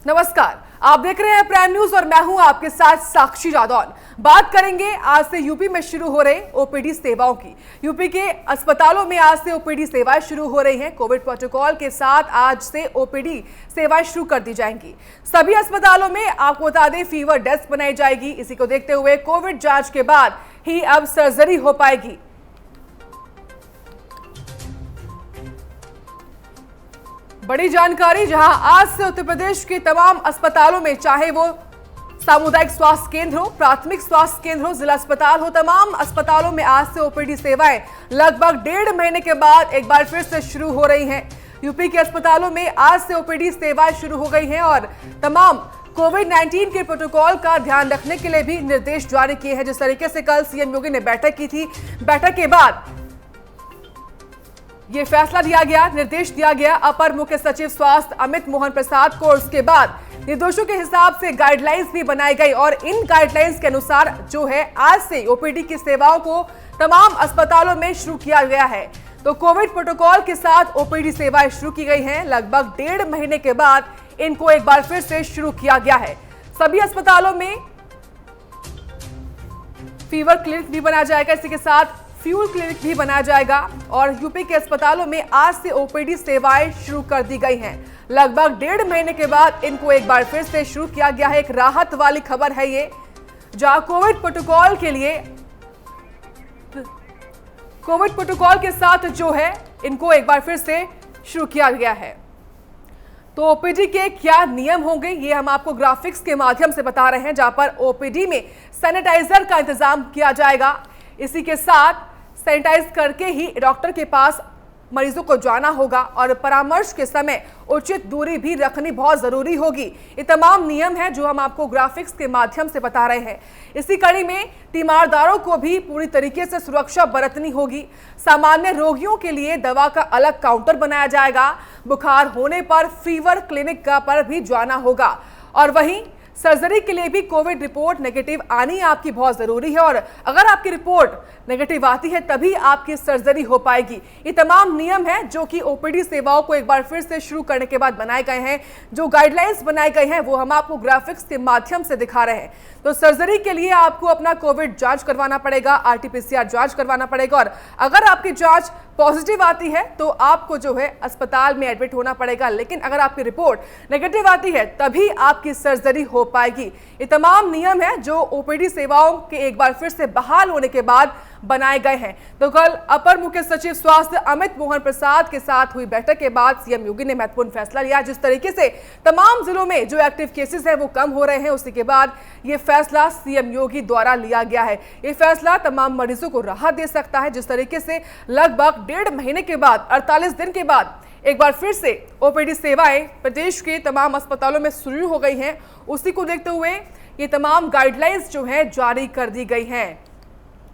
नमस्कार, आप देख रहे हैं प्राइम न्यूज और मैं हूं आपके साथ साक्षी जादौन। बात करेंगे आज से यूपी में शुरू हो रहे ओपीडी सेवाओं की। यूपी के अस्पतालों में आज से ओपीडी सेवाएं शुरू हो रही हैं। कोविड प्रोटोकॉल के साथ आज से ओपीडी सेवाएं शुरू कर दी जाएंगी। सभी अस्पतालों में आपको बता दें फीवर डेस्क बनाई जाएगी। इसी को देखते हुए कोविड जांच के बाद ही अब सर्जरी हो पाएगी। बड़ी जानकारी, जहां आज से उत्तर प्रदेश के तमाम अस्पतालों में, चाहे वो सामुदायिक स्वास्थ्य केंद्र हो, प्राथमिक स्वास्थ्य केंद्र हो, जिला अस्पताल हो, तमाम अस्पतालों में आज से ओपीडी सेवाएं लगभग 1.5 महीने के बाद एक बार फिर से शुरू हो रही हैं। यूपी के अस्पतालों में आज से ओपीडी सेवाएं शुरू हो गई हैं और तमाम कोविड-19 के प्रोटोकॉल का ध्यान रखने के लिए भी निर्देश जारी किए हैं। जिस तरीके से कल सीएम योगी ने बैठक की थी, बैठक के बाद ये फैसला दिया गया, निर्देश दिया गया अपर मुख्य सचिव स्वास्थ्य अमित मोहन प्रसाद को। उसके बाद निर्देशों के हिसाब से गाइडलाइंस भी बनाई गई और इन गाइडलाइंस के अनुसार जो है आज से ओपीडी की सेवाओं को तमाम अस्पतालों में शुरू किया गया है। तो कोविड प्रोटोकॉल के साथ ओपीडी सेवाएं शुरू की गई हैं। लगभग 1.5 महीने के बाद इनको एक बार फिर से शुरू किया गया है। सभी अस्पतालों में फीवर क्लिनिक भी बनाया जाएगा, इसी के साथ फ्यूल क्लिनिक भी बनाया जाएगा और यूपी के अस्पतालों में आज से ओपीडी सेवाएं शुरू कर दी गई हैं। लगभग 1.5 महीने के बाद इनको एक बार फिर से शुरू किया गया है। एक राहत वाली खबर है ये, जहां कोविड प्रोटोकॉल के साथ जो है इनको एक बार फिर से शुरू किया गया है। तो ओपीडी के क्या नियम होंगे ये हम आपको ग्राफिक्स के माध्यम से बता रहे हैं, जहां पर ओपीडी में सैनिटाइजर का इंतजाम किया जाएगा। इसी के साथ सैनिटाइज करके ही डॉक्टर के पास मरीजों को जाना होगा और परामर्श के समय उचित दूरी भी रखनी बहुत जरूरी होगी। ये तमाम नियम हैं जो हम आपको ग्राफिक्स के माध्यम से बता रहे हैं। इसी कड़ी में तीमारदारों को भी पूरी तरीके से सुरक्षा बरतनी होगी। सामान्य रोगियों के लिए दवा का अलग काउंटर बनाया जाएगा। बुखार होने पर फीवर क्लिनिक का पर भी जाना होगा और वहीं सर्जरी के लिए भी कोविड रिपोर्ट नेगेटिव आनी आपकी बहुत जरूरी है और अगर आपकी रिपोर्ट नेगेटिव आती है तभी आपकी सर्जरी हो पाएगी। ये तमाम नियम हैं जो कि ओपीडी सेवाओं को एक बार फिर से शुरू करने के बाद बनाए गए हैं। जो गाइडलाइंस बनाए गए हैं वो हम आपको ग्राफिक्स के माध्यम से दिखा रहे हैं। तो सर्जरी के लिए आपको अपना कोविड जांच करवाना पड़ेगा, आरटी-पीसीआर जांच करवाना पड़ेगा और अगर आपकी जांच पॉजिटिव आती है तो आपको जो है अस्पताल में एडमिट होना पड़ेगा। लेकिन अगर आपकी रिपोर्ट नेगेटिव आती है तभी आपकी सर्जरी हो पाएगी। ये तमाम नियम है जो ओपीडी सेवाओं के एक बार फिर से बहाल होने के बाद बनाए गए हैं। तो कल अपर मुख्य सचिव स्वास्थ्य अमित मोहन प्रसाद के साथ हुई बैठक के बाद सीएम योगी ने महत्वपूर्ण फैसला लिया। जिस तरीके से तमाम जिलों में जो एक्टिव केसेस हैं वो कम हो रहे हैं, उसी के बाद ये फैसला सीएम योगी द्वारा लिया गया है। ये फैसला तमाम मरीजों को राहत दे सकता है। जिस तरीके से लगभग 1.5 महीने के बाद 48 दिन के बाद एक बार फिर से ओपीडी सेवाएं प्रदेश के तमाम अस्पतालों में शुरू हो गई हैं, उसी को देखते हुए ये तमाम गाइडलाइंस जो है जारी कर दी गई हैं।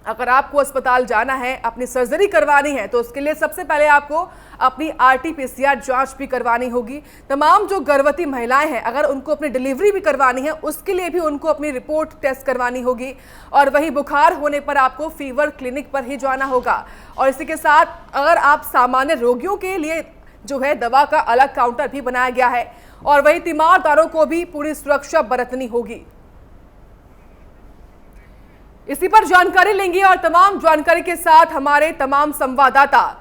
अगर आपको अस्पताल जाना है, अपनी सर्जरी करवानी है, तो उसके लिए सबसे पहले आपको अपनी आरटी-पीसीआर जांच भी करवानी होगी। तमाम जो गर्भवती महिलाएं हैं, अगर उनको अपनी डिलीवरी भी करवानी है उसके लिए भी उनको अपनी रिपोर्ट टेस्ट करवानी होगी और वहीं बुखार होने पर आपको फीवर क्लिनिक पर ही जाना होगा। और इसी के साथ अगर आप सामान्य रोगियों के लिए जो है दवा का अलग काउंटर भी बनाया गया है और वहीं तीमारदारों को भी पूरी सुरक्षा बरतनी होगी। इसी पर जानकारी लेंगे और तमाम जानकारी के साथ हमारे तमाम संवाददाता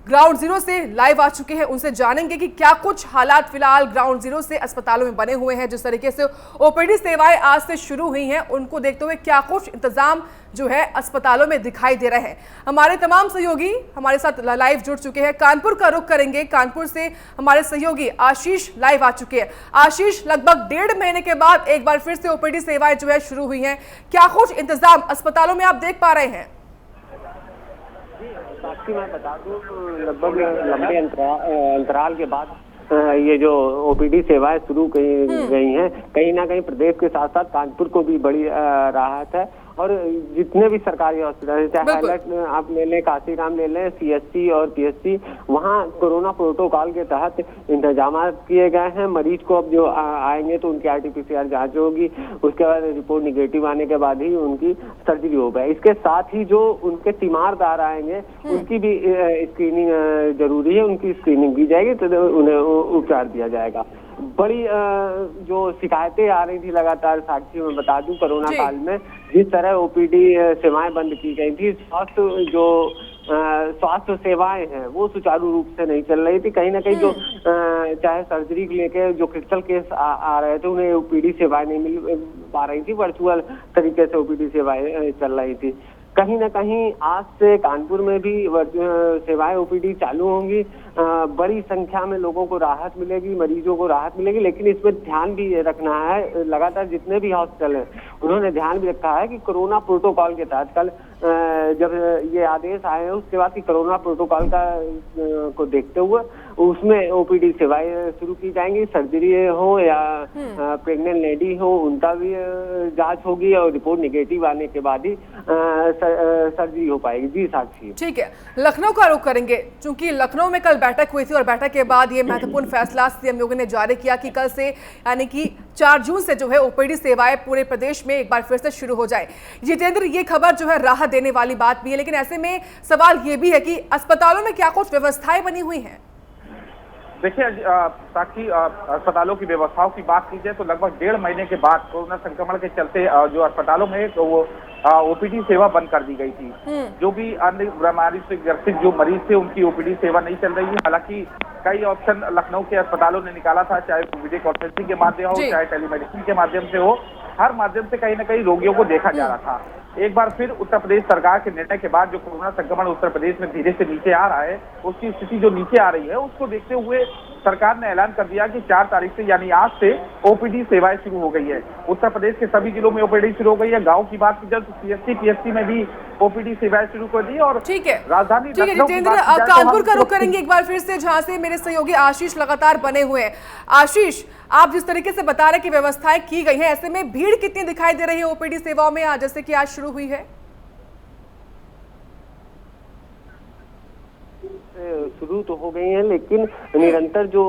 ग्राउंड जीरो से लाइव आ चुके हैं। उनसे जानेंगे कि क्या कुछ हालात फिलहाल ग्राउंड जीरो से अस्पतालों में बने हुए हैं। जिस तरीके से ओपीडी सेवाएं आज से शुरू हुई हैं, उनको देखते हुए क्या कुछ इंतजाम जो है अस्पतालों में दिखाई दे रहे हैं। हमारे तमाम सहयोगी हमारे साथ लाइव जुड़ चुके हैं। कानपुर का रुख करेंगे। कानपुर से हमारे सहयोगी आशीष लाइव आ चुके हैं। आशीष, लगभग 1.5 महीने के बाद एक बार फिर से ओपीडी सेवाएं जो है शुरू हुई हैं, क्या कुछ इंतजाम अस्पतालों में आप देख पा रहे हैं? साक्षी, मैं बता दूं, लगभग लंबे अंतराल के बाद ये जो ओपीडी सेवाएं शुरू की गई हैं, कहीं ना कहीं प्रदेश के साथ साथ कानपुर को भी बड़ी राहत है। और जितने भी सरकारी हॉस्पिटल चाहे हाईलाइट आप ले लें, काशीराम ले लें, सीएससी और पीएससी, वहाँ कोरोना प्रोटोकॉल के तहत इंतजाम किए गए हैं। मरीज को अब जो आएंगे तो उनकी आरटी-पीसीआर जांच होगी, उसके बाद रिपोर्ट निगेटिव आने के बाद ही उनकी सर्जरी होगा। इसके साथ ही जो उनके तीमारदार आएंगे उनकी भी स्क्रीनिंग जरूरी है, उनकी स्क्रीनिंग की जाएगी तो उन्हें उपचार दिया जाएगा। बड़ी जो शिकायतें आ रही थी लगातार साक्षी में बता दूं कोरोना काल में जिस तरह ओपीडी सेवाएं बंद की गई थी, स्वास्थ्य सेवाएं हैं वो सुचारू रूप से नहीं चल रही थी। कहीं ना कहीं जो चाहे सर्जरी को लेकर जो क्रिटिकल केस आ रहे थे उन्हें ओपीडी सेवाएं नहीं मिल पा रही थी, वर्चुअल तरीके से ओपीडी सेवाएं चल रही थी। कहीं ना कहीं आज से कानपुर में भी सेवाएं ओपीडी चालू होंगी, बड़ी संख्या में लोगों को राहत मिलेगी, मरीजों को राहत मिलेगी। लेकिन इसमें ध्यान भी रखना है, लगातार जितने भी हॉस्पिटल हैं उन्होंने ध्यान भी रखा है कि कोरोना प्रोटोकॉल के तहत कल जब ये आदेश आए हैं उसके बाद कि कोरोना प्रोटोकॉल को देखते हुए उसमें ओपीडी सेवाएं शुरू की जाएंगी। सर्जरी हो या प्रेग्नेंट लेडी हो उनका भी जांच होगी और रिपोर्ट निगेटिव आने के बाद ही सर्जरी हो पाएगी। जी साक्षी, ठीक है, लखनऊ का रुख करेंगे क्योंकि लखनऊ में कल बैठक हुई थी और बैठक के बाद ये महत्वपूर्ण फैसला सीएम योगी ने जारी किया कि कल से यानी कि 4 जून से जो है ओपीडी सेवाएं पूरे प्रदेश में एक बार फिर से शुरू हो जाए। जितेंद्र, ये खबर जो है राहत देने वाली बात भी है, लेकिन ऐसे में सवाल ये भी है कि अस्पतालों में क्या कुछ व्यवस्थाएं बनी हुई हैं? देखिए ताकि अस्पतालों की व्यवस्थाओं की बात की जाए तो लगभग 1.5 महीने के बाद कोरोना संक्रमण के चलते जो अस्पतालों में तो वो ओपीडी सेवा बंद कर दी गई थी। जो भी अन्य बीमारी से ग्रसित जो मरीज थे उनकी ओपीडी सेवा नहीं चल रही है। हालांकि कई ऑप्शन लखनऊ के अस्पतालों ने निकाला था, चाहे वीडियो कॉन्फ्रेंसिंग के माध्यम हो चाहे टेलीमेडिसिन के माध्यम से हो, हर माध्यम से कहीं ना कहीं रोगियों को देखा जा रहा था। एक बार फिर उत्तर प्रदेश सरकार के निर्णय के बाद जो कोरोना संक्रमण उत्तर प्रदेश में धीरे से नीचे आ रहा है, उसकी स्थिति जो नीचे आ रही है उसको देखते हुए सरकार ने ऐलान कर दिया कि 4 तारीख से यानी आज से ओपीडी सेवाएं शुरू हो गई है। उत्तर प्रदेश के सभी जिलों में ओपीडी शुरू हो गई है। गांव की बात की जाए तो सीएससी पीएससी में भी ओपीडी सेवाएं शुरू कर दी और ठीक है, राजधानी जितेंद्र अब कानपुर का रुख करेंगे एक बार फिर से, जहां से मेरे सहयोगी आशीष लगातार बने हुए हैं। आशीष, आप जिस तरीके से बता रहे कि व्यवस्थाएं की गई है, ऐसे में भीड़ कितनी दिखाई दे रही है ओपीडी सेवाओं में आज जैसे कि आज शुरू हुई है? शुरू तो हो गई है लेकिन निरंतर जो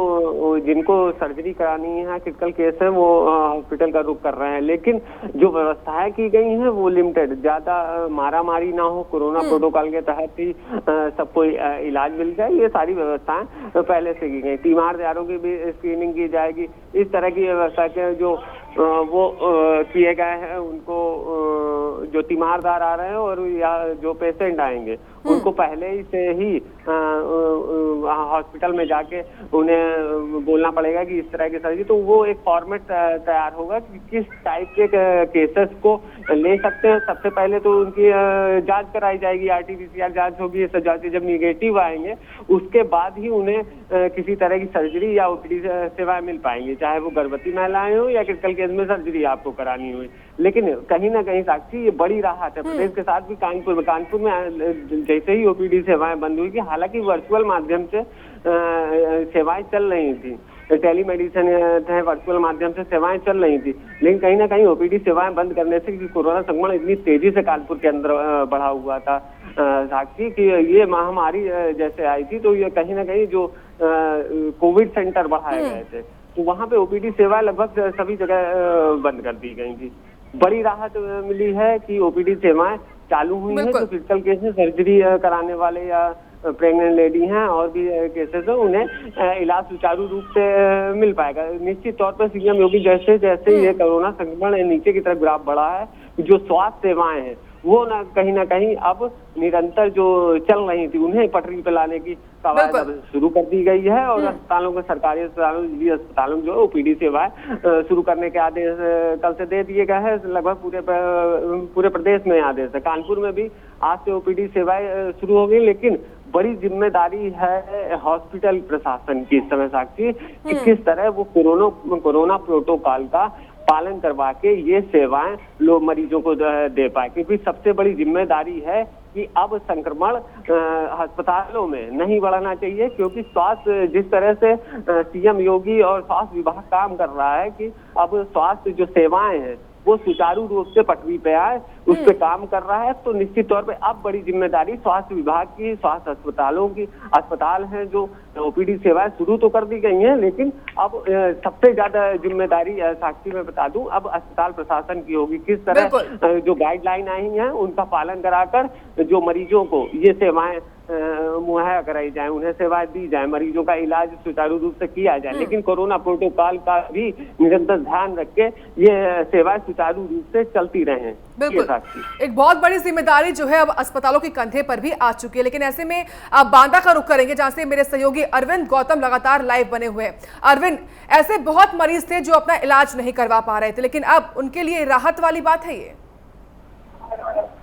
जिनको सर्जरी करानी है, क्रिटिकल केस है, वो हॉस्पिटल का रुख कर रहे हैं। लेकिन जो व्यवस्थाएं की गई हैं वो लिमिटेड, ज्यादा मारामारी ना हो, कोरोना प्रोटोकॉल के तहत ही सबको इलाज मिल जाए, ये सारी व्यवस्थाएं पहले से की गई। तीमारदारों की भी स्क्रीनिंग की जाएगी। इस तरह की व्यवस्था के जो वो किए गए हैं, उनको जो तीमारदार आ रहे हैं और या जो पेशेंट आएंगे उनको पहले ही से ही हॉस्पिटल में जाके उन्हें बोलना पड़ेगा कि इस तरह की सर्जरी, तो वो एक फॉर्मेट तैयार होगा कि किस टाइप के केसेस को ले सकते हैं। सबसे पहले तो उनकी जांच कराई जाएगी, आरटीपीसीआर जांच होगी, सब जांच जब निगेटिव आएंगे उसके बाद ही उन्हें किसी तरह की सर्जरी या ओपीडी सेवाएं मिल पाएंगी, चाहे वो गर्भवती महिलाएं हो या क्रिटिकल केस में सर्जरी आपको करानी हो। लेकिन कहीं ना कहीं साक्षी ये बड़ी राहत है प्रदेश के साथ भी। कानपुर में जैसे ही ओपीडी सेवाएं बंद हुई थी, हालांकि वर्चुअल माध्यम से सेवाएं चल रही थी, टेलीमेडिसिन है, वर्चुअल माध्यम से सेवाएं चल रही थी, लेकिन कहीं ना कहीं ओपीडी सेवाएं बंद करने से कोरोना संक्रमण इतनी तेजी से कानपुर के अंदर बढ़ा हुआ था साक्षी कि ये महामारी जैसे आई थी तो ये कहीं ना कहीं जो कोविड सेंटर बढ़ाए गए थे तो वहाँ पे ओपीडी सेवाएं लगभग सभी जगह बंद कर दी गई थी। बड़ी राहत मिली है कि ओपीडी सेवाएं चालू हुई है। जो क्रिटिकल केस में सर्जरी कराने वाले या प्रेग्नेंट लेडी हैं और भी केसेस हैं, उन्हें इलाज सुचारू रूप से मिल पाएगा। निश्चित तौर पर सीएम योगी जैसे जैसे ये कोरोना संक्रमण नीचे की तरफ ग्राफ बढ़ा है, जो स्वास्थ्य सेवाएं हैं वो ना कहीं अब निरंतर जो चल रही थी उन्हें पटरी पे लाने की कवायद अब शुरू कर दी गई है और अस्पतालों को, सरकारी अस्पतालों, निजी अस्पतालों में जो ओपीडी सेवाएं शुरू करने के आदेश कल से दे दिए गए हैं। लगभग पूरे प्रदेश में आदेश है। कानपुर में भी आज से ओपीडी सेवाएं शुरू हो गई, लेकिन बड़ी जिम्मेदारी है हॉस्पिटल प्रशासन की इस समय साक्षी कि किस तरह वो कोरोना प्रोटोकॉल का पालन करवा के ये सेवाएं लोग मरीजों को दे पाए, क्योंकि सबसे बड़ी जिम्मेदारी है कि अब संक्रमण अस्पतालों में नहीं बढ़ना चाहिए, क्योंकि स्वास्थ्य जिस तरह से सीएम योगी और स्वास्थ्य विभाग काम कर रहा है कि अब स्वास्थ्य जो सेवाएं हैं वो सुचारू रूप से पटरी पे आए, उस पे काम कर रहा है। तो निश्चित तौर पे अब बड़ी जिम्मेदारी स्वास्थ्य विभाग की, स्वास्थ्य अस्पतालों की। अस्पताल हैं जो ओपीडी सेवाएं शुरू तो कर दी गई हैं, लेकिन अब सबसे ज्यादा जिम्मेदारी साक्षी में बता दूं अब अस्पताल प्रशासन की होगी। किस तरह जो गाइडलाइन आई हैं उनका पालन कराकर जो मरीजों को ये सेवाएं मुहैया कराई जाए, उन्हें सेवाएं दी जाए, मरीजों का इलाज सुचारू रूप से किया जाए, लेकिन कोरोना प्रोटोकॉल का भी निरंतर ध्यान रख के ये सेवाएं सुचारू रूप से चलती रहें। बिल्कुल, एक बहुत बड़ी जिम्मेदारी जो है अब अस्पतालों के कंधे पर भी आ चुकी है। लेकिन ऐसे में आप बांदा का रुख करेंगे, जहां से मेरे सहयोगी अरविंद गौतम लगातार लाइव बने हुए हैं। अरविंद, ऐसे बहुत मरीज थे जो अपना इलाज नहीं करवा पा रहे थे, लेकिन अब उनके लिए राहत वाली बात है ये।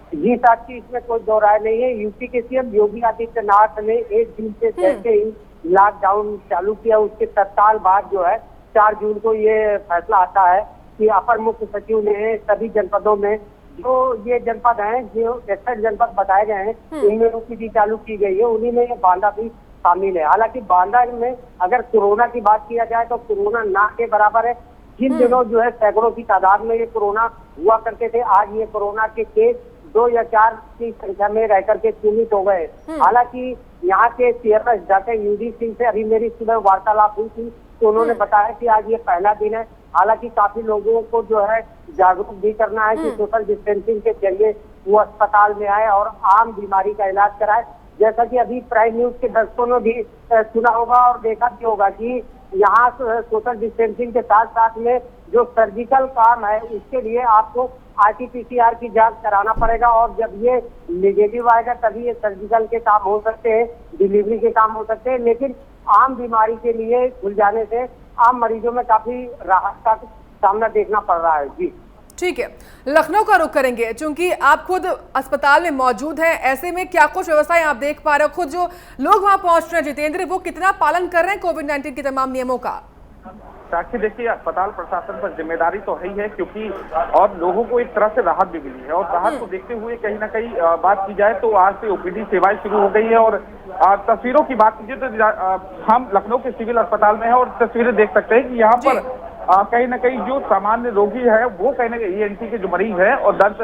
जी साक्षी, इसमें कोई दो राय नहीं है। यूपी के सीएम योगी आदित्यनाथ ने 1 जून से जैसे ही लॉकडाउन चालू किया, उसके तत्काल बाद जो है 4 जून को ये फैसला आता है कि अपर मुख्य सचिव ने सभी जनपदों में, जो ये जनपद हैं, जो 61 जनपद बताए गए हैं, इनमें ओपीडी चालू की गई है, उन्हीं में ये बांदा भी शामिल है। हालांकि बांदा में अगर कोरोना की बात किया जाए तो कोरोना ना के बराबर है। जिन दिनों जो है सैकड़ों की तादाद में ये कोरोना हुआ करते थे, आज ये कोरोना के केस 2 या 4 की संख्या में रह करके सीमित हो गए। हालांकि यहाँ के सीएमएस डॉक्टर यूडी सिंह से अभी मेरी सुबह वार्तालाप हुई थी, तो उन्होंने बताया कि आज ये पहला दिन है। हालांकि काफी लोगों को जो है जागरूक भी करना है कि सोशल डिस्टेंसिंग के जरिए वो अस्पताल में आए और आम बीमारी का इलाज कराए। जैसा कि अभी प्राइम न्यूज के दर्शकों ने भी सुना होगा और देखा भी होगा कि यहाँ सोशल डिस्टेंसिंग के साथ साथ में जो सर्जिकल काम है, उसके लिए आपको RT-PCR की जांच कराना पड़ेगा, और जब ये निगेटिव आएगा तभी ये सर्जिकल के काम हो सकते हैं, डिलीवरी के काम हो सकते हैं। लेकिन आम बीमारी के लिए खुल जाने से आम मरीजों में काफी राहत का सामना देखना पड़ रहा है। जी ठीक है, लखनऊ का रुख करेंगे, क्योंकि आप खुद अस्पताल में मौजूद हैं। ऐसे में क्या कुछ व्यवस्थाएं आप देख पा रहे हो? खुद जो लोग वहां पहुंच रहे हैं जितेंद्र, वो कितना पालन कर रहे हैं कोविड-19 के तमाम नियमों का? साक्षी, देखिए, अस्पताल प्रशासन पर जिम्मेदारी तो है ही है, क्योंकि और लोगों को एक तरह से राहत भी मिली है, और राहत को देखते हुए कहीं ना कहीं बात की जाए तो आज से ओपीडी सेवाएं शुरू हो गई है। और तस्वीरों की बात कीजिए तो हम लखनऊ के सिविल अस्पताल में है और तस्वीरें देख सकते हैं कि यहाँ पर कहीं ना कहीं जो सामान्य रोगी है वो कहीं ना कहीं ENT के जो मरीज है और दंत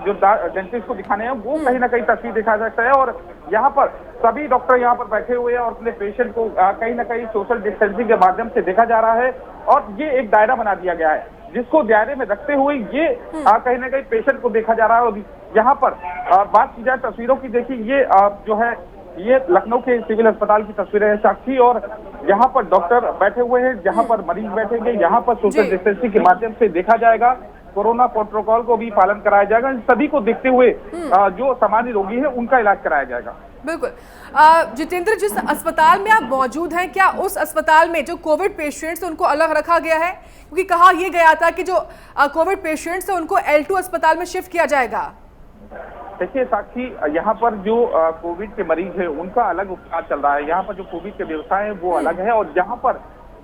जो डेंटिस्ट को दिखाने हैं, वो कहीं ना कहीं तस्वीर दिखा सकता है। और यहाँ पर सभी डॉक्टर यहाँ पर बैठे हुए हैं और अपने पेशेंट को कहीं ना कहीं सोशल डिस्टेंसिंग के माध्यम से देखा जा रहा है, और ये एक दायरा बना दिया गया है जिसको दायरे में रखते हुए ये कहीं ना कहीं पेशेंट को देखा जा रहा है। और यहाँ पर बात की जाए तस्वीरों की, देखिए ये जो है ये लखनऊ के सिविल अस्पताल की तस्वीरें हैं साक्षी, और यहाँ पर डॉक्टर बैठे हुए हैं, जहाँ पर मरीज बैठेंगे, यहाँ पर सोशल डिस्टेंसिंग के माध्यम से देखा जाएगा, कोरोना प्रोटोकॉल को भी पालन कराया जाएगा। इन सभी को देखते हुए जो सामान्य रोगी है उनका इलाज कराया जाएगा। बिल्कुल। जितेंद्र, जिस अस्पताल में आप मौजूद हैं, क्या उस अस्पताल में जो कोविड पेशेंट्स उनको अलग रखा गया है? क्योंकि कहा यह गया था कि जो कोविड पेशेंट्स है उनको L2 अस्पताल में शिफ्ट किया जाएगा। देखिए साक्षी, यहाँ पर जो कोविड के मरीज है उनका अलग उपचार चल रहा है, यहाँ पर जो कोविड के व्यवसाय है वो अलग है, और यहाँ पर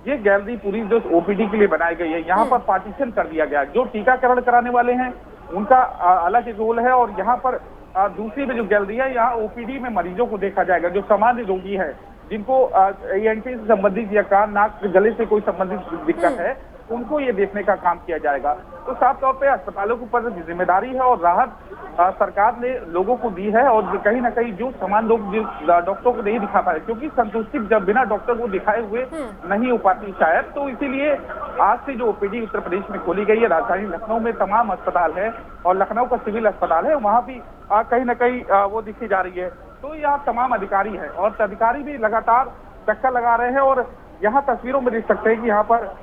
ये गैलरी पूरी जो ओपीडी के लिए बनाई गई है, यहाँ पर पार्टीशन कर दिया गया। जो टीकाकरण कराने वाले हैं उनका अलग एक रोल है, और यहाँ पर दूसरी में जो गैलरी है, यहाँ ओपीडी में मरीजों को देखा जाएगा। जो सामान्य रोगी है, जिनको ENT से संबंधित या कान नाक गले से कोई संबंधित दिक्कत है, उनको ये देखने का काम किया जाएगा। तो साफ तौर पे अस्पतालों के ऊपर जिम्मेदारी है और राहत सरकार ने लोगों को दी है, और कहीं ना कहीं जो समान लोग डॉक्टरों को नहीं दिखा पाए, क्योंकि संतुष्टि जब बिना डॉक्टर को दिखाए हुए नहीं हो पाती शायद, तो इसीलिए आज से जो ओपीडी उत्तर प्रदेश में खोली गई है, राजधानी लखनऊ में तमाम अस्पताल है और लखनऊ का सिविल अस्पताल है, वहाँ भी कहीं ना कहीं वो दिखी जा रही है। तो यहाँ तमाम अधिकारी है और अधिकारी भी लगातार चक्कर लगा रहे हैं, और यहाँ तस्वीरों में देख सकते हैं कि यहाँ पर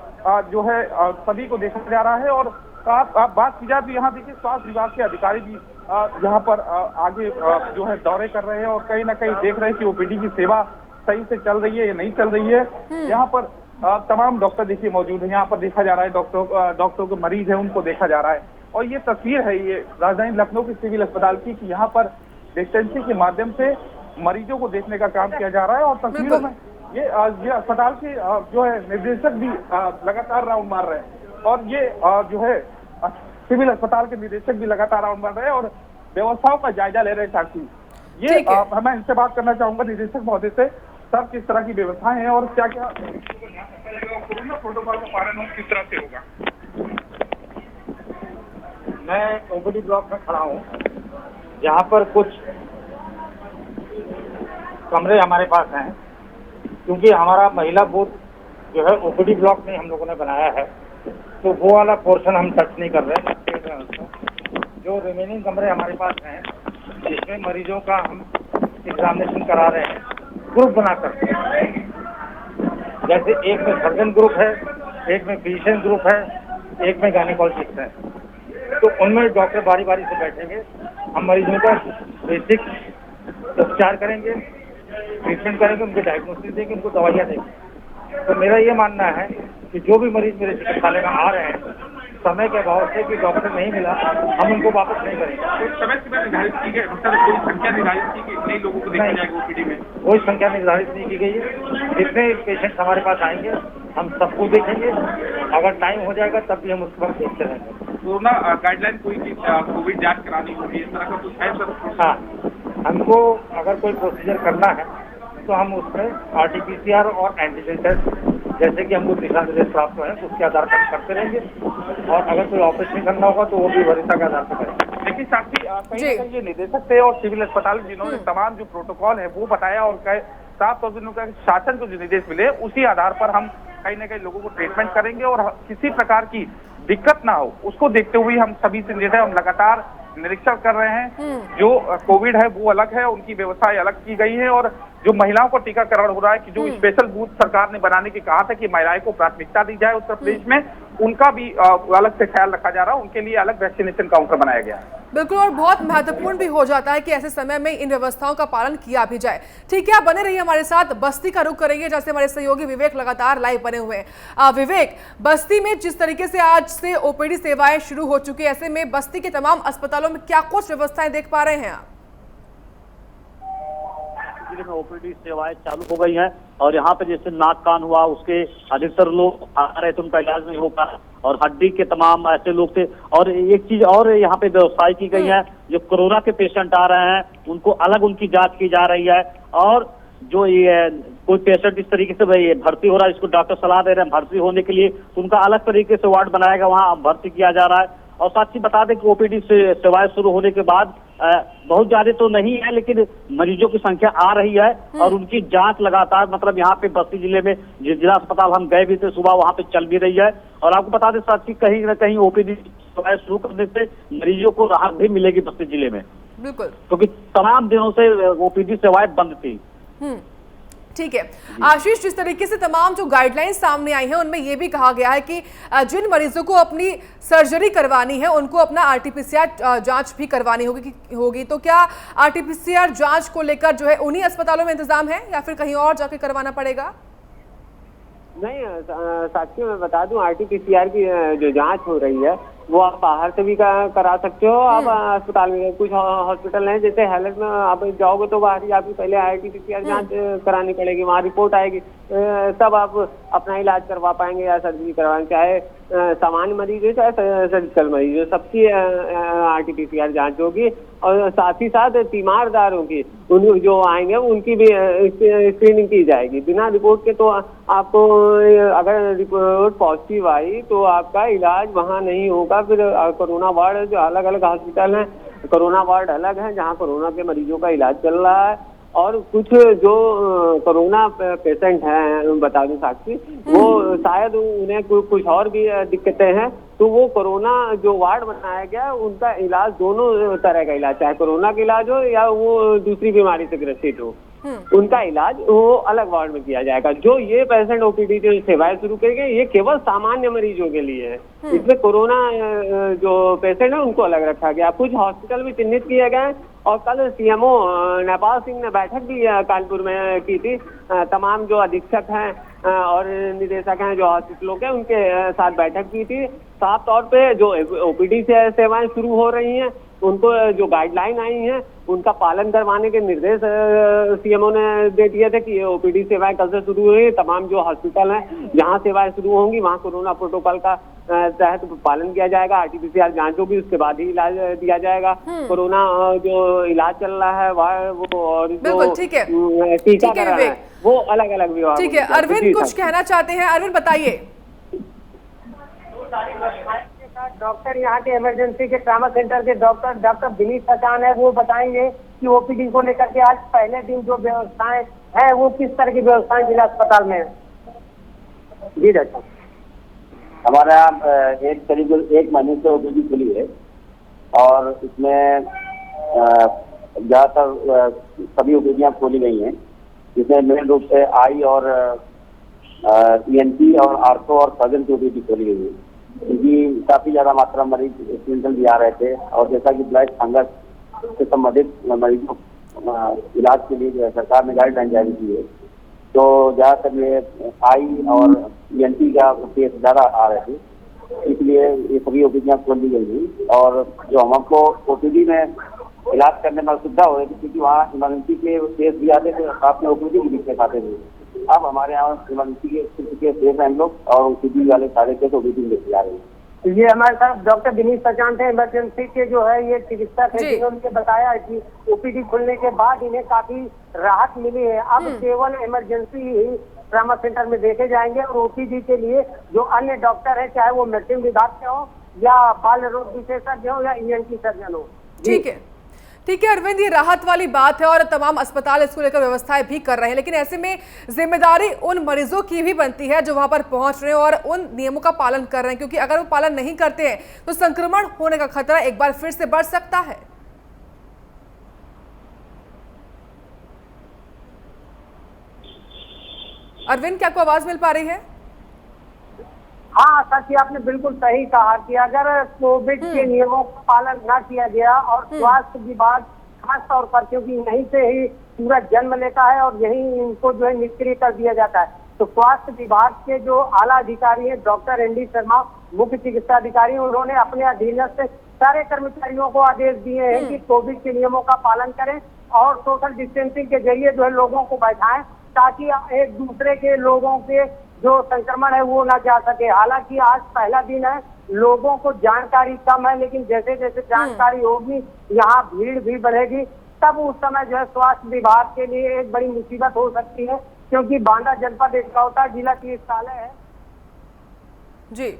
जो है सभी को देखा जा रहा है। और आप बात की जाए तो यहाँ देखिए स्वास्थ्य विभाग के अधिकारी भी यहाँ पर आगे जो है दौरे कर रहे हैं और कहीं ना कहीं देख रहे हैं कि ओपीडी की सेवा सही से चल रही है या नहीं चल रही है। यहाँ पर तमाम डॉक्टर देखिए मौजूद है, यहाँ पर देखा जा रहा है डॉक्टरों के मरीज है उनको देखा जा रहा है। और ये तस्वीर है ये राजधानी लखनऊ के सिविल अस्पताल की, कि यहाँ पर डिस्टेंसिंग के माध्यम से मरीजों को देखने का काम किया जा रहा है। और तस्वीरों में ये अस्पताल के जो है निदेशक भी लगातार राउंड मार रहे हैं, और ये जो है सिविल अस्पताल के निदेशक भी लगातार राउंड मार रहे हैं और व्यवस्थाओं का जायजा ले रहे हैं। साक्षी, ये मैं इनसे बात करना चाहूंगा निदेशक महोदय से, सर किस तरह की व्यवस्थाएं हैं और क्या क्या कोरोना प्रोटोकॉल का पालन किस तरह से होगा? मैं ओपीडी ब्लॉक में खड़ा हूँ, यहाँ पर कुछ कमरे हमारे पास हैं, क्योंकि हमारा महिला बूथ जो है ओपीडी ब्लॉक में हम लोगों ने बनाया है, तो वो वाला पोर्शन हम टच नहीं कर रहे हैं। जो रिमेनिंग कमरे हमारे पास हैं, जिसमें मरीजों का हम एग्जामिनेशन करा रहे हैं ग्रुप बनाकर। जैसे एक में सर्जन ग्रुप है, एक में फिजिशियन ग्रुप है, एक में गायनेकोलॉजिस्ट है। तो उनमें डॉक्टर बारी बारी से बैठेंगे, हम मरीजों का बेसिक उपचार करेंगे, ट्रीटमेंट करेंगे, उनको डायग्नोसिस देंगे, उनको दवाइयाँ देंगे। तो मेरा ये मानना है कि जो भी मरीज मेरे चिकित्सालय में आ रहे हैं, समय के अभाव से कि डॉक्टर नहीं मिला, हम उनको वापस नहीं करेंगे। तो समय सीमा निर्धारित की गई, कोई संख्या निर्धारित की कि इतने लोगों को देखा जाएगा ओपीडी में? कोई संख्या निर्धारित नहीं की गई है। जितने पेशेंट हमारे पास आएंगे हम सबको देखेंगे, अगर टाइम हो जाएगा तब भी हम उसके बाद देखते रहेंगे। कोरोना गाइडलाइन कोई कोविड जांच करानी होगी, इस तरह का कुछ है सर? हाँ, हमको अगर कोई प्रोसीजर करना है तो हम उसमें RT-PCR और एंटीजन टेस्ट जैसे कि हमको दिशा निर्देश प्राप्त हुए हैं उसके आधार पर करते रहेंगे, और अगर कोई ऑपरेशन करना होगा तो वो भी वरीयता के आधार पर करेंगे। लेकिन साथ ही कहीं ना कहीं ये निदेशक थे और सिविल अस्पताल जिन्होंने तमाम जो प्रोटोकॉल है वो बताया, और साफ तौर पर उनका शासन को जो निर्देश मिले उसी आधार पर हम कहीं ना कहीं लोगों को ट्रीटमेंट करेंगे और किसी प्रकार की दिक्कत ना हो उसको देखते हुए हम सभी से निर्णय हम लगातार निरीक्षण कर रहे हैं। जो कोविड है वो अलग है, उनकी व्यवस्थाएं अलग की गई है, और जो महिलाओं का टीकाकरण हो रहा है कि जो स्पेशल बूथ सरकार ने बनाने की कहा था कि महिलाएं को प्राथमिकता दी जाए उत्तर प्रदेश में, उनका भी अलग से ख्याल रखा जा रहा है, उनके लिए अलग वैक्सीनेशन काउंटर बनाया गया है। बिल्कुल, और बहुत महत्वपूर्ण भी हो जाता है कि ऐसे समय में इन व्यवस्थाओं का पालन किया भी जाए। ठीक है, आप बने रहिए हमारे साथ, बस्ती का रुख करेंगे जैसे हमारे सहयोगी विवेक लगातार लाइव बने हुए हैं। विवेक, बस्ती में जिस तरीके से आज से ओपीडी सेवाएं शुरू हो चुकी है, ऐसे में बस्ती के तमाम अस्पतालों में क्या कुछ व्यवस्थाएं देख पा रहे हैं आप? जिले में ओपीडी सेवाएं चालू हो गई हैं, और यहाँ पे जैसे नाक कान हुआ उसके अधिकतर लोग आ रहे थे, उनका इलाज नहीं हो पाया, और हड्डी के तमाम ऐसे लोग थे। और एक चीज और यहाँ पे व्यवस्था की गई है, जो कोरोना के पेशेंट आ रहे हैं उनको अलग उनकी जांच की जा रही है, और जो ये कोई पेशेंट इस तरीके से भर्ती हो रहा है, इसको डॉक्टर सलाह दे रहे हैं भर्ती होने के लिए, तो उनका अलग तरीके से वार्ड बनाया गया, वहाँ भर्ती किया जा रहा है। और साथ ही बता दें कि ओपीडी से सेवाएं शुरू होने के बाद बहुत ज्यादा तो नहीं है, लेकिन मरीजों की संख्या आ रही है, और उनकी जांच लगातार, मतलब यहाँ पे बस्ती जिले में जिला अस्पताल हम गए भी थे सुबह, वहाँ पे चल भी रही है। और आपको बता दें साथ ही कहीं न कहीं ओपीडी सेवाएं शुरू करने से मरीजों को राहत भी मिलेगी बस्ती जिले में, बिल्कुल, क्योंकि तमाम दिनों से ओपीडी सेवाएं बंद थी। ठीक है आशीष, जिस तरीके से तमाम जो गाइडलाइंस सामने आई हैं उनमें यह भी कहा गया है कि जिन मरीजों को अपनी सर्जरी करवानी है उनको अपना RT-PCR जांच भी करवानी होगी, तो क्या RT-PCR जांच को लेकर जो है उन्हीं अस्पतालों में इंतजाम है या फिर कहीं और जाके करवाना पड़ेगा? नहीं साक्षी, मैं बता दूं RT-PCR की जो जांच हो रही है वो आप बाहर से भी करा सकते हो। आप अस्पताल में कुछ हॉस्पिटल हैं जैसे हेल्थ में आप जाओगे तो बाहर ही आपकी पहले RT-PCR जांच करानी पड़ेगी, वहाँ रिपोर्ट आएगी, तब आप अपना इलाज करवा पाएंगे या सर्जरी करवाएंगे, चाहे सामान्य मरीज हो चाहे सर्जिकल मरीज हो, सबकी RT-PCR जांच होगी। और साथ ही साथ तीमारदारों की उन जो आएंगे उनकी भी स्क्रीनिंग की जाएगी बिना रिपोर्ट के। तो आपको अगर रिपोर्ट पॉजिटिव आई तो आपका इलाज वहाँ नहीं होगा। फिर कोरोना वार्ड जो अलग अलग हॉस्पिटल हैं, कोरोना वार्ड अलग है जहाँ कोरोना के मरीजों का इलाज चल रहा है, और कुछ जो कोरोना पेशेंट हैं बता दूं साक्षी, वो शायद उन्हें कुछ और भी दिक्कतें हैं, तो वो कोरोना जो वार्ड बनाया गया उनका इलाज दोनों तरह का इलाज, चाहे कोरोना का इलाज हो या वो दूसरी बीमारी से ग्रसित हो, उनका इलाज वो अलग वार्ड में किया जाएगा। जो ये पेशेंट ओपीडी जो सेवाएं शुरू करेंगे ये केवल सामान्य मरीजों के लिए है, इसमें कोरोना जो पेशेंट है उनको अलग रखा गया। कुछ हॉस्पिटल भी चिन्हित किए गए, और कल CMO नेपाल सिंह ने बैठक भी कानपुर में की थी, तमाम जो अधीक्षक हैं और निदेशक हैं जो हॉस्पिटलों के, उनके साथ बैठक की थी। साफ तौर पे जो ओपीडी से सेवाएं शुरू हो रही हैं उनको जो गाइडलाइन आई हैं उनका पालन करवाने के निर्देश CMO ने दे दिए थे कि ओपीडी सेवाएं कल से शुरू हुई। तमाम जो हॉस्पिटल हैं जहां सेवाएं शुरू होंगी वहां कोरोना प्रोटोकॉल का तहत पालन किया जाएगा, RT-PCR जांच होगी, उसके बाद ही इलाज दिया जाएगा। कोरोना जो इलाज चल रहा है वो, और जो टीकाकरण है वो अलग अलग विभाग। ठीक है, अरविंद कुछ कहना चाहते हैं, अरविंद बताइए। डॉक्टर यहाँ के इमरजेंसी के ट्रामा सेंटर के डॉक्टर विनीत सचान है, वो बताएंगे कि ओपीडी को लेकर के आज पहले दिन जो व्यवस्थाएं हैं वो किस तरह की व्यवस्थाएं जिला अस्पताल में है। जी डॉक्टर, हमारे यहाँ करीब 1 महीने से ओपीडी खुली है, और इसमें ज्यादातर सभी ओपीडीयां खोली गई हैं, जिसमें मेन रूप से आई और ENT और आर्थो और सर्जन की ओपीडी खोली गई है, क्योंकि काफी ज्यादा मात्रा मरीज क्लिनिकल भी आ रहे थे। और जैसा कि ब्लैक फंगस से संबंधित मरीजों इलाज के लिए जो है सरकार ने गाइडलाइन जारी की है, तो ज्यादातर ये आई और ENT का केस ज्यादा आ रहे थे, इसलिए ये सभी ओपीडीयां खोल दी गई थी। और जो हमको OPD में इलाज करने में सुविधा हो रही थी, क्योंकि वहाँ इमरजेंसी के केस भी आते थे, साथ में OPD की दिक्कत आते थे। अब हमारे यहाँ इमरजेंसी के केस देख रहे हैं लोग, और OPD वाले सारे केस OPD में लेके जा रहे हैं। ये हमारे साथ डॉक्टर विनीत सचान थे, इमरजेंसी के जो है ये चिकित्सक है, जिन्होंने बताया कि OPD खुलने के बाद इन्हें काफी राहत मिली है। अब केवल इमरजेंसी ही ट्रॉमा सेंटर में देखे जाएंगे, और OPD के लिए जो अन्य डॉक्टर है, चाहे वो मेडिसिन विभाग के हो या बाल रोग विशेषज्ञ हो या ENT सर्जन हो। ठीक है अरविंद, ये राहत वाली बात है और तमाम अस्पताल इसको लेकर व्यवस्थाएं भी कर रहे हैं, लेकिन ऐसे में जिम्मेदारी उन मरीजों की भी बनती है जो वहां पर पहुंच रहे हैं और उन नियमों का पालन कर रहे हैं, क्योंकि अगर वो पालन नहीं करते हैं तो संक्रमण होने का खतरा एक बार फिर से बढ़ सकता है। अरविंद, क्या आपको आवाज मिल पा रही है? हाँ साथी, आपने बिल्कुल सही कहा कि अगर कोविड के नियमों का पालन न किया गया और स्वास्थ्य विभाग खास तौर पर, क्योंकि यहीं से ही पूरा जन्म लेता है और यहीं इनको जो है निष्क्रिय कर दिया जाता है, तो स्वास्थ्य विभाग के जो आला अधिकारी हैं डॉक्टर ND शर्मा, मुख्य चिकित्सा अधिकारी, उन्होंने अपने अधीनस्थ सारे कर्मचारियों को आदेश दिए हैं कि कोविड के नियमों का पालन करें और सोशल डिस्टेंसिंग के जरिए जो है लोगों को बैठाएं, ताकि एक दूसरे के लोगों के जो संक्रमण है वो ना जा सके। हालांकि आज पहला दिन है, लोगों को जानकारी कम है, लेकिन जैसे जैसे जानकारी होगी, यहाँ भीड़ भी बढ़ेगी, तब उस समय जो है स्वास्थ्य विभाग के लिए एक बड़ी मुसीबत हो सकती है, क्योंकि बांदा जनपद इकलौता जिला चिकित्सालय है। जी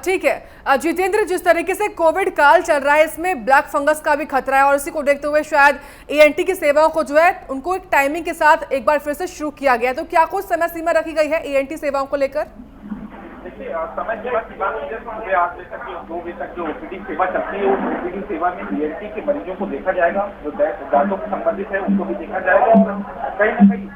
ठीक है जितेंद्र, जिस तरीके से कोविड काल चल रहा है इसमें ब्लैक फंगस का भी खतरा है, और इसी को देखते हुए शायद ENT की सेवाओं को जो है उनको एक टाइमिंग के साथ एक बार फिर से शुरू किया गया, तो क्या कुछ समय सीमा रखी गई है ENT सेवाओं को लेकर? देखिए, समय सीमा की बात की जाए तो सुबह 8 बजे तक 2 बजे तक जो OPD सेवा चलती है, उस OPD सेवा में ENT के मरीजों को देखा जाएगा, जो दांतों से संबंधित है उनको भी देखा जाएगा, और कहीं ना कहीं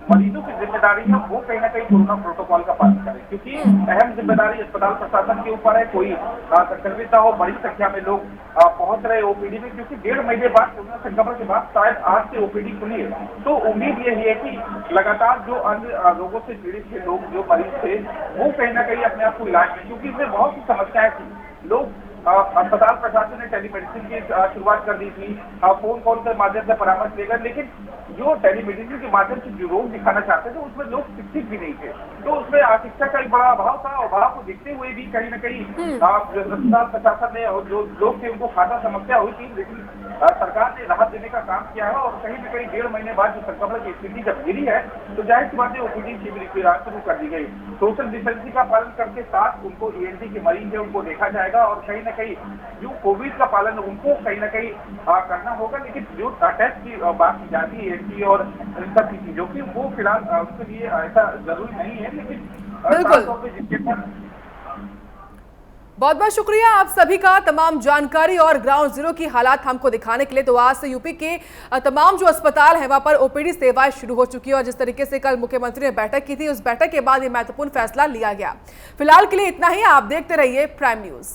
मरीजों की जिम्मेदारी है वो कहीं ना कहीं कोरोना प्रोटोकॉल का पालन करें, क्योंकि अहम जिम्मेदारी अस्पताल प्रशासन के ऊपर है। कोई संक्रमित हो, बड़ी संख्या में लोग पहुंच रहे OPD में, क्योंकि 1.5 महीने बाद कोरोना संक्रमण के बाद शायद आज से OPD खुली है, तो उम्मीद यही है कि लगातार जो अन्य रोगों से पीड़ित थे लोग, जो मरीज थे, वो कहीं ना कहीं अपने आप को इलाज में, क्योंकि इसमें बहुत सी समस्याएं थी। लोग अस्पताल प्रशासन ने टेलीमेडिसिन की शुरुआत कर दी थी, फोन कॉल के माध्यम से परामर्श लेकर, लेकिन जो टेलीमेडिसिन के माध्यम से जो रोग दिखाना चाहते थे उसमें लोग शिक्षित भी नहीं थे, तो उसमें शिक्षा का एक बड़ा अभाव था। अभाव को देखते हुए भी कहीं ना कहीं अस्पताल प्रशासन ने और जो लोग थे उनको खासा समस्या हुई थी, लेकिन सरकार ने राहत देने का काम किया है, और कहीं ना कहीं 1.5 महीने बाद जो संक्रमण की स्थिति जब गिरी है, तो जाहिर सी बात है OPD शिविर शुरू कर दी गई। सोशल डिस्टेंसिंग का पालन करके साथ उनको ENT के मरीज है उनको देखा जाएगा, और कहीं ना कहीं जो कोविड का पालन उनको कहीं ना कहीं करना होगा, लेकिन जो टेस्ट की बात की जाती है ENT और इन सब की चीजों की, वो फिलहाल उसके लिए ऐसा जरूरी नहीं है, लेकिन बहुत बहुत शुक्रिया आप सभी का तमाम जानकारी और ग्राउंड जीरो की हालात हमको दिखाने के लिए। तो आज से यूपी के तमाम जो अस्पताल है वहां पर OPD सेवाएं शुरू हो चुकी है, और जिस तरीके से कल मुख्यमंत्री ने बैठक की थी, उस बैठक के बाद ये महत्वपूर्ण फैसला लिया गया। फिलहाल के लिए इतना ही, आप देखते रहिए प्राइम न्यूज।